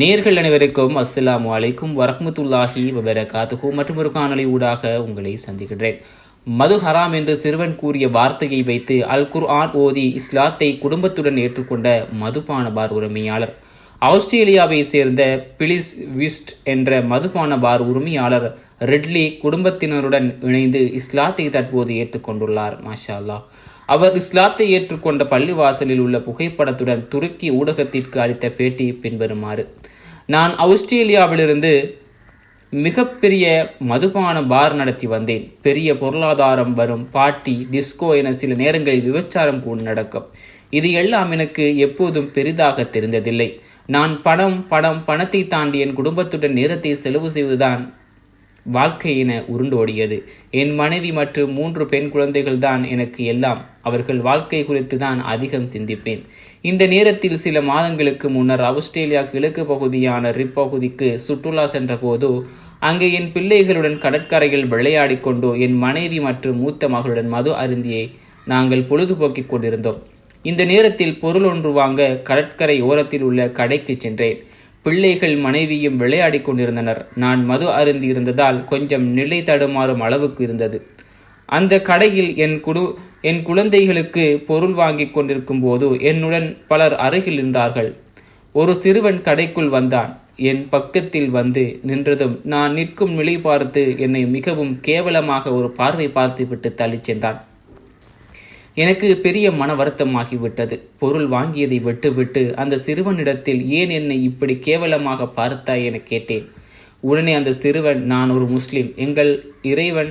நேர்கள் அனைவருக்கும் அஸ்ஸலாமு அலைக்கும் வரஹ்மத்துல்லாஹி வபரகாத்துஹு. மற்றும் ஒரு காணொலி ஊடாக உங்களை சந்திக்கின்றேன். மது ஹராம் என்று சிறுவன் கூறிய வார்த்தையை வைத்து அல் குர்ஆன் ஓதி இஸ்லாத்தை குடும்பத்துடன் ஏற்றுக்கொண்ட மதுபான பார் உரிமையாளர். ஆஸ்திரேலியாவை சேர்ந்த பிலிஸ் விஸ்ட் என்ற மதுபான பார் உரிமையாளர் ரெட்லி குடும்பத்தினருடன் இணைந்து இஸ்லாத்தை தற்போது ஏற்றுக்கொண்டுள்ளார். மாஷா அல்லாஹ். அவர் இஸ்லாத்தை ஏற்றுக்கொண்ட பள்ளிவாசலில் உள்ள புகைப்படத்துடன் துருக்கி ஊடகத்திற்கு அளித்த பேட்டி பின்வருமாறு: நான் ஆஸ்திரேலியாவிலிருந்து மிகப்பெரிய மதுபான பார் நடத்தி வந்தேன். பெரிய பொருளாதாரம் வரும், பார்ட்டி, டிஸ்கோ என சில நேரங்களில் விபச்சாரம் கூட நடக்கும். இது எல்லாம் எனக்கு எப்போதும் பெரிதாக தெரிந்ததில்லை. நான் பணத்தை தாண்டி என் குடும்பத்துடன் நேரத்தை செலவு செய்வதுதான் வாழ்க்கை என உருண்டோடியது. என் மனைவி மற்றும் 3 பெண் குழந்தைகள் தான் எனக்கு எல்லாம். அவர்கள் வாழ்க்கை குறித்து தான் அதிகம் சிந்திப்பேன். இந்த நேரத்தில் சில மாதங்களுக்கு முன்னர் ஆஸ்திரேலியா கிழக்கு பகுதியான ரிப் பகுதிக்கு சுற்றுலா சென்ற போது அங்கே என் பிள்ளைகளுடன் கடற்கரையில் விளையாடி கொண்டு என் மனைவி மற்றும் மூத்த மகளுடன் மது அருந்தியை நாங்கள் பொழுதுபோக்கிக் கொண்டிருந்தோம். இந்த நேரத்தில் பொருள் ஒன்று வாங்க கடற்கரை ஓரத்தில் உள்ள கடைக்கு சென்றேன். பிள்ளைகள் மனைவியும் விளையாடி கொண்டிருந்தனர். நான் மது அருந்தி இருந்ததால் கொஞ்சம் நிலை தடுமாறும் அளவுக்கு இருந்தது. அந்த கடையில் என் குழந்தைகளுக்கு பொருள் வாங்கி கொண்டிருக்கும் போது என்னுடன் பலர் அருகில் நின்றார்கள். ஒரு சிறுவன் கடைக்குள் வந்தான். என் பக்கத்தில் வந்து நின்றதும் நான் நிற்கும் நிலை பார்த்து என்னை மிகவும் கேவலமாக ஒரு பார்வை பார்த்துவிட்டு தள்ளிச் சென்றான். எனக்கு பெரிய மன வருத்தமாகிவிட்டது. பொருள் வாங்கியதை விட்டுவிட்டு அந்த சிறுவனிடத்தில் ஏன் என்னை இப்படி கேவலமாக பார்த்தாய் என கேட்டேன். உடனே அந்த சிறுவன், நான் ஒரு முஸ்லிம், எங்கள் இறைவன்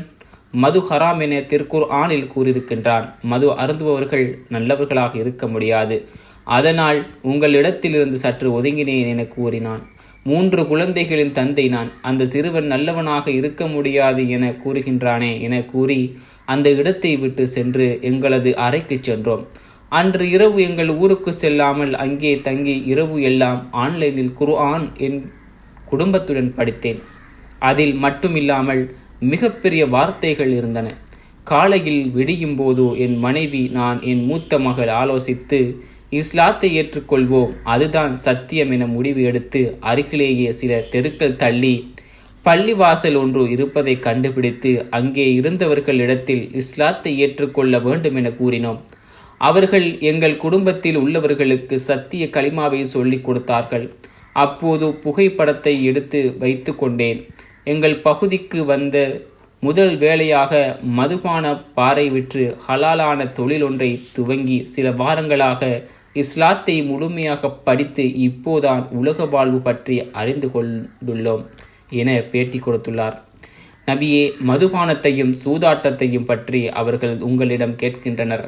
மது ஹராம் என திருக்குர்ஆனில் கூறியிருக்கின்றான். மது அருந்துபவர்கள் நல்லவர்களாக இருக்க முடியாது. அதனால் உங்களிடத்திலிருந்து சற்று ஒதுங்கினேன் என கூறினான். 3 குழந்தைகளின் தந்தை நான். அந்த சிறுவன் நல்லவனாக இருக்க முடியாது என கூறுகின்றானே என கூறி அந்த இடத்தை விட்டு சென்று எங்களது அறைக்கு சென்றோம். அன்று இரவு எங்கள் ஊருக்கு செல்லாமல் அங்கே தங்கி இரவு எல்லாம் ஆன்லைனில் குர்ஆன் என் குடும்பத்துடன் படித்தேன். அதில் மட்டுமில்லாமல் மிகப்பெரிய வார்த்தைகள் இருந்தன. காலையில் விடியும் போது என் மனைவி, நான், என் மூத்த மகள் ஆலோசித்து இஸ்லாத்தை ஏற்றுக்கொள்வோம், அதுதான் சத்தியம் என முடிவு எடுத்து அருகிலேயே சில தெருக்கள் தள்ளி பள்ளிவாசல் ஒன்று இருப்பதை கண்டுபிடித்து அங்கே இருந்தவர்களிடத்தில் இஸ்லாத்தை ஏற்றுக்கொள்ள வேண்டும் என கூறினோம். அவர்கள் எங்கள் குடும்பத்தில் உள்ளவர்களுக்கு சத்திய கலிமாவை சொல்லிக் கொடுத்தார்கள். அப்போது புகைப்படத்தை எடுத்து வைத்து கொண்டேன். எங்கள் பகுதிக்கு வந்த முதல் வேலையாக மதுபான பாறை விற்று ஹலாலான தொழில் ஒன்றை துவங்கி சில வாரங்களாக இஸ்லாத்தை முழுமையாக படித்து இப்போதான் உலக வாழ்வு பற்றி அறிந்து கொண்டுள்ளோம் என பேட்டி கொடுத்துள்ளார். நபியே, மதுபானத்தையும் சூதாட்டத்தையும் பற்றி அவர்கள் உங்களிடம் கேட்கின்றனர்.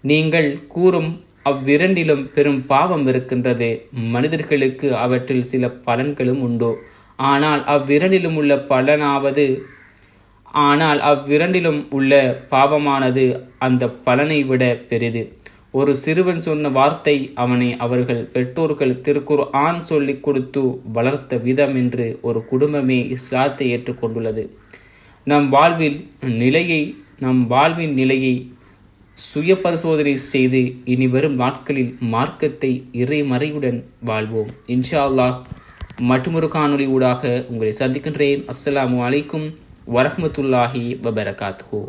நீங்கள் கூறும் அவ்விரண்டிலும் பெரும் பாவம் இருக்கின்றது. மனிதர்களுக்கு அவற்றில் சில பலன்களும் உண்டு. ஆனால் அவ்விரண்டிலும் உள்ள பாவமானது அந்த பலனை விட பெரிது. ஒரு சிறுவன் சொன்ன வார்த்தை அவனை அவர்கள் பெற்றோர்கள் திருக்குர்ஆன் சொல்லிக் கொடுத்து வளர்த்த விதம் என்று ஒரு குடும்பமே இஸ்லாத்தை ஏற்றுக்கொண்டுள்ளது. நம் வாழ்வின் நிலையை சுய பரிசோதனை செய்து இனி வரும் நாட்களில் மார்க்கத்தை இறைமறையுடன் வாழ்வோம். இன்ஷா அல்லாஹ் மற்றொரு காணொலி ஊடாக உங்களை சந்திக்கின்றேன். அஸ்ஸலாமு அலைக்கும் வரஹ்மத்துல்லாஹி வபரகாத்துஹு.